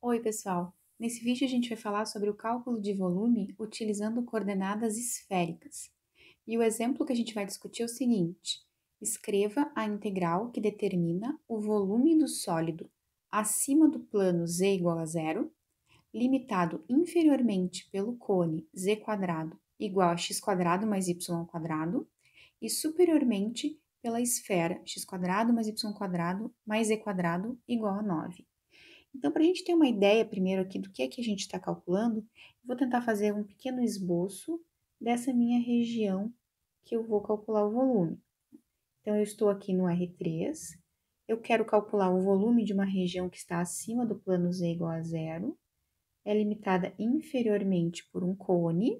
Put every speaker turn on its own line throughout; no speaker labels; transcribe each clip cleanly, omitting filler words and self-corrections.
Oi, pessoal! Nesse vídeo a gente vai falar sobre o cálculo de volume utilizando coordenadas esféricas. E o exemplo que a gente vai discutir é o seguinte: escreva a integral que determina o volume do sólido acima do plano z igual a zero, limitado inferiormente pelo cone z quadrado igual a x quadrado mais y quadrado e superiormente pela esfera x quadrado mais y quadrado mais z quadrado igual a 9. Então, para a gente ter uma ideia primeiro aqui do que é que a gente está calculando, eu vou tentar fazer um pequeno esboço dessa minha região que eu vou calcular o volume. Então, eu estou aqui no R3, eu quero calcular o volume de uma região que está acima do plano z igual a zero, é limitada inferiormente por um cone,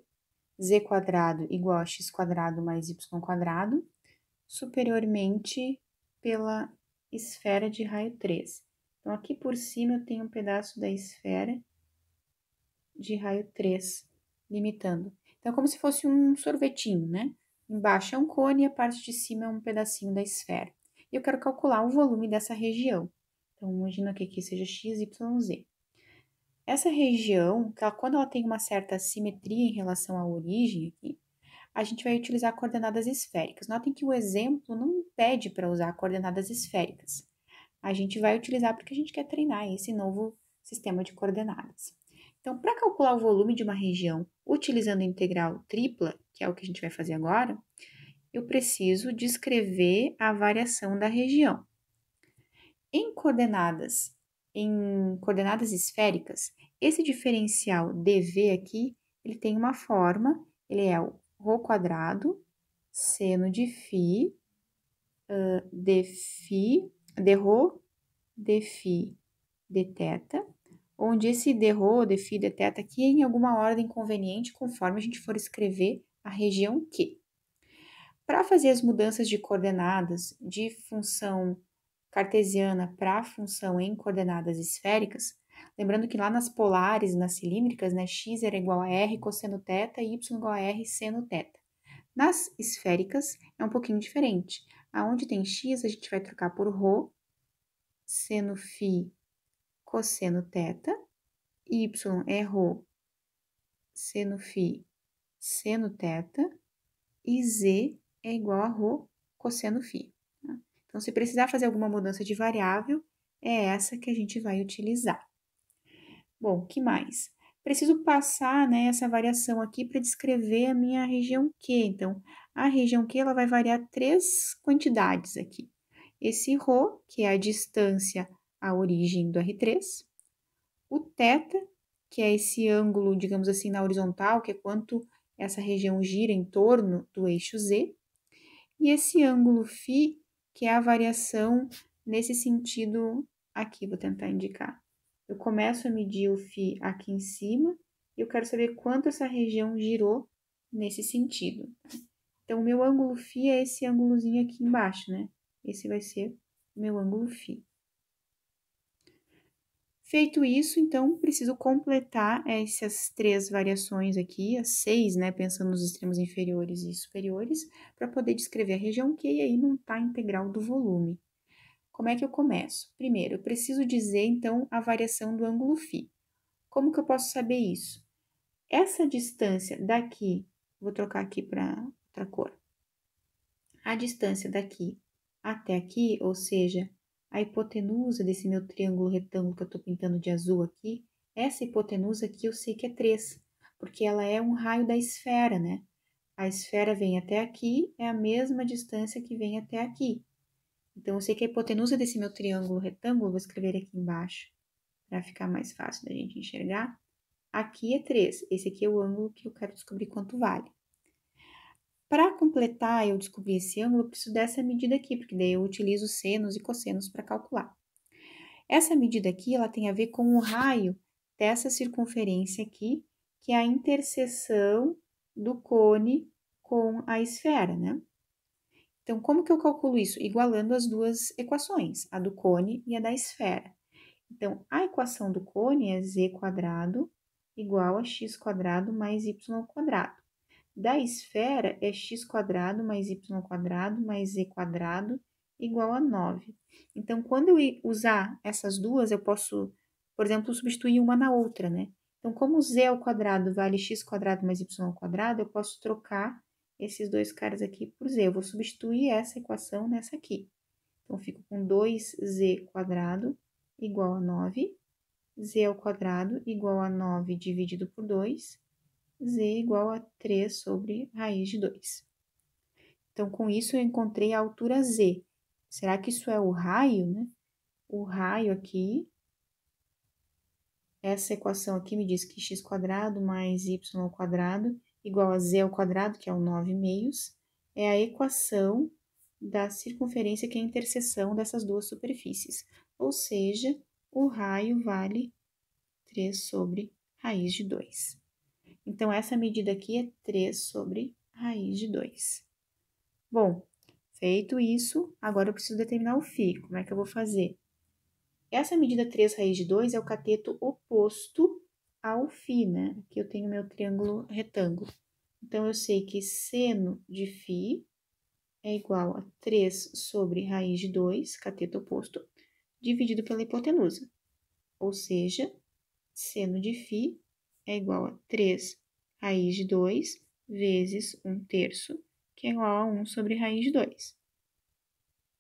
z quadrado igual a x quadrado mais y quadrado, superiormente pela esfera de raio 3. Então, aqui por cima eu tenho um pedaço da esfera de raio 3, limitando. Então, é como se fosse um sorvetinho, né? Embaixo é um cone e a parte de cima é um pedacinho da esfera. E eu quero calcular o volume dessa região. Então, imagina que aqui seja x, y, z. Essa região, quando ela tem uma certa simetria em relação à origem aqui, a gente vai utilizar coordenadas esféricas. Notem que o exemplo não pede para usar coordenadas esféricas. A gente vai utilizar porque a gente quer treinar esse novo sistema de coordenadas. Então, para calcular o volume de uma região utilizando a integral tripla, que é o que a gente vai fazer agora, eu preciso descrever a variação da região. Em coordenadas esféricas, esse diferencial dv aqui, ele tem uma forma, ele é o ρ quadrado, seno de φ, d ρ, d φ, dθ, onde esse d ρ, d φ, dθ aqui é em alguma ordem conveniente, conforme a gente for escrever a região Q. Para fazer as mudanças de coordenadas de função cartesiana para a função em coordenadas esféricas, lembrando que lá nas polares e nas cilíndricas, né, x era igual a r cosseno θ e y igual a r seno θ. Nas esféricas é um pouquinho diferente. Aonde tem x, a gente vai trocar por ρ, seno φ, cosseno θ, y é ρ, seno φ, seno θ, e z é igual a ρ, cosseno φ. Então, se precisar fazer alguma mudança de variável, é essa que a gente vai utilizar. Bom, o que mais? Preciso passar, né, essa variação aqui para descrever a minha região Q. Então, a região Q ela vai variar 3 quantidades aqui. Esse ρ, que é a distância à origem do R3, o θ, que é esse ângulo, digamos assim, na horizontal, que é quanto essa região gira em torno do eixo Z, e esse ângulo φ, que é a variação nesse sentido aqui, vou tentar indicar. Eu começo a medir o φ aqui em cima, e eu quero saber quanto essa região girou nesse sentido. Então, o meu ângulo φ é esse ângulozinho aqui embaixo, né? Esse vai ser o meu ângulo φ. Feito isso, então, preciso completar essas 3 variações aqui, as 6, né, pensando nos extremos inferiores e superiores, para poder descrever a região Q e aí montar a integral do volume. Como é que eu começo? Primeiro, eu preciso dizer, então, a variação do ângulo φ. Como que eu posso saber isso? Essa distância daqui, vou trocar aqui para outra cor. A distância daqui até aqui, ou seja, a hipotenusa desse meu triângulo retângulo que eu estou pintando de azul aqui, essa hipotenusa aqui eu sei que é 3, porque ela é um raio da esfera, né? A esfera vem até aqui, é a mesma distância que vem até aqui. Então, eu sei que a hipotenusa desse meu triângulo retângulo, vou escrever aqui embaixo, para ficar mais fácil da gente enxergar. Aqui é 3, esse aqui é o ângulo que eu quero descobrir quanto vale. Para completar, eu descobrir esse ângulo, eu preciso dessa medida aqui, porque daí eu utilizo senos e cossenos para calcular. Essa medida aqui, ela tem a ver com o raio dessa circunferência aqui, que é a interseção do cone com a esfera, né? Então, como que eu calculo isso? Igualando as duas equações, a do cone e a da esfera. Então, a equação do cone é z quadrado igual a x quadrado mais y quadrado. Da esfera é x quadrado mais y quadrado mais z quadrado igual a 9. Então, quando eu usar essas duas, eu posso por exemplo, substituir uma na outra, né? Então, como z ao quadrado vale x² mais y ao quadrado, eu posso trocar esses dois caras aqui por z. Eu vou substituir essa equação nessa aqui. Então, fico com 2z² igual a 9, z ao quadrado igual a 9 dividido por 2, z igual a 3 sobre raiz de 2. Então, com isso, eu encontrei a altura z. Será que isso é o raio, né? O raio aqui, essa equação aqui me diz que x² mais y² igual a z², que é o 9/2, é a equação da circunferência, que é a interseção dessas duas superfícies. Ou seja, o raio vale 3 sobre raiz de 2. Então, essa medida aqui é 3 sobre raiz de 2. Bom, feito isso, agora eu preciso determinar o φ. Como é que eu vou fazer? Essa medida 3 raiz de 2 é o cateto oposto ao φ, né? Aqui eu tenho meu triângulo retângulo. Então, eu sei que seno de φ é igual a 3 sobre raiz de 2, cateto oposto, dividido pela hipotenusa. Ou seja, seno de φ é igual a 3 raiz de 2 vezes 1/3, que é igual a 1 sobre raiz de 2.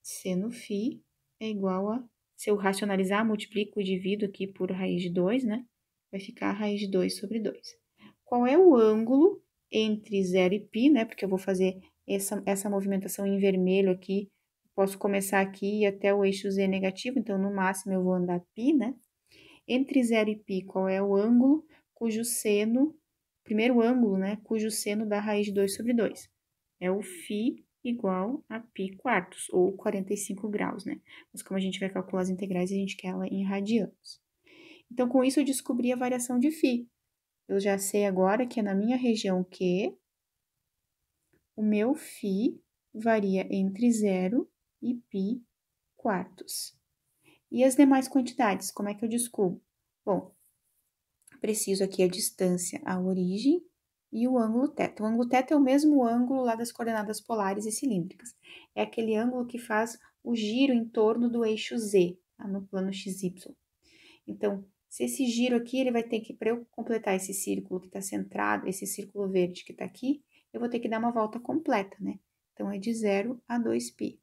Seno φ é igual a, se eu racionalizar, multiplico e divido aqui por raiz de 2, né? Vai ficar a raiz de 2 sobre 2. Qual é o ângulo entre 0 e π, né? Porque eu vou fazer essa movimentação em vermelho aqui. Posso começar aqui e ir até o eixo z negativo, então, no máximo, eu vou andar π, né? Entre 0 e π, qual é o ângulo cujo seno, primeiro ângulo, né? Cujo seno dá raiz de 2 sobre 2. É o φ igual a π², ou 45 graus, né? Mas como a gente vai calcular as integrais, a gente quer ela em radianos. Então, com isso, eu descobri a variação de φ. Eu já sei agora que é na minha região Q, o meu φ varia entre 0 e π². E as demais quantidades, como é que eu descubro? Bom, preciso aqui a distância à origem e o ângulo θ. O ângulo θ é o mesmo ângulo lá das coordenadas polares e cilíndricas. É aquele ângulo que faz o giro em torno do eixo z, tá? No plano XY. Então, se esse giro aqui, ele vai ter que, para eu completar esse círculo que está centrado, esse círculo verde que está aqui, eu vou ter que dar uma volta completa, né? Então, é de 0 a 2π.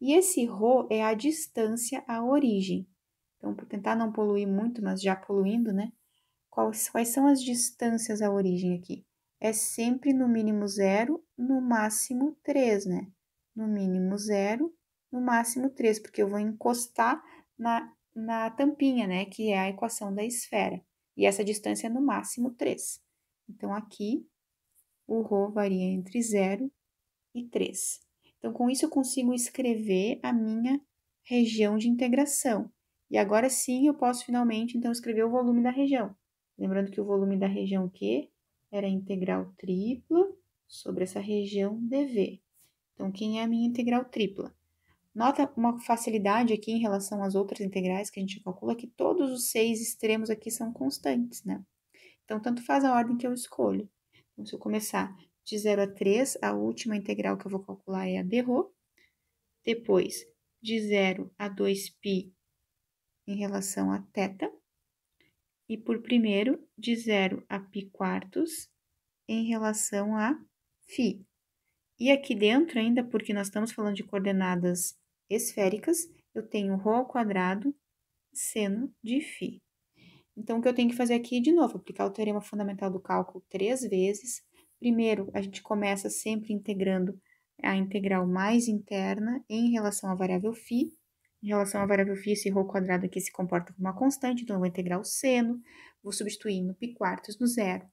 E esse ρ é a distância à origem. Então, por tentar não poluir muito, mas já poluindo, né? Quais são as distâncias à origem aqui? É sempre no mínimo 0, no máximo 3, né? No mínimo 0, no máximo 3, porque eu vou encostar na tampinha, né? Que é a equação da esfera. E essa distância é no máximo 3. Então, aqui, o ρ varia entre 0 e 3. Então, com isso, eu consigo escrever a minha região de integração. E agora sim, eu posso finalmente, então, escrever o volume da região. Lembrando que o volume da região Q era a integral tripla sobre essa região dV. Então, quem é a minha integral tripla? Nota uma facilidade aqui em relação às outras integrais que a gente calcula, que todos os 6 extremos aqui são constantes, né? Então, tanto faz a ordem que eu escolho. Então, se eu começar de 0 a 3, a última integral que eu vou calcular é a dρ. Depois, de 0 a 2π em relação a θ. E por primeiro, de 0 a π² em relação a φ. E aqui dentro ainda, porque nós estamos falando de coordenadas esféricas, eu tenho ρ² seno de φ. Então, o que eu tenho que fazer aqui, de novo, aplicar o teorema fundamental do cálculo 3 vezes. Primeiro, a gente começa sempre integrando a integral mais interna em relação à variável φ. Em relação à variável φ, esse ρ² aqui se comporta como uma constante, então eu vou integrar o seno, vou substituir no π² no zero.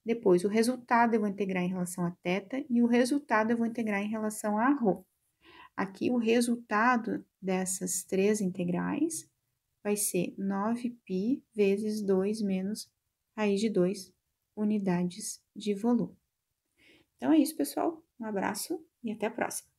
Depois, o resultado eu vou integrar em relação a θ e o resultado eu vou integrar em relação a ρ. Aqui, o resultado dessas três integrais vai ser 9π vezes 2 menos raiz de 2 unidades de volume. Então, é isso, pessoal. Um abraço e até a próxima.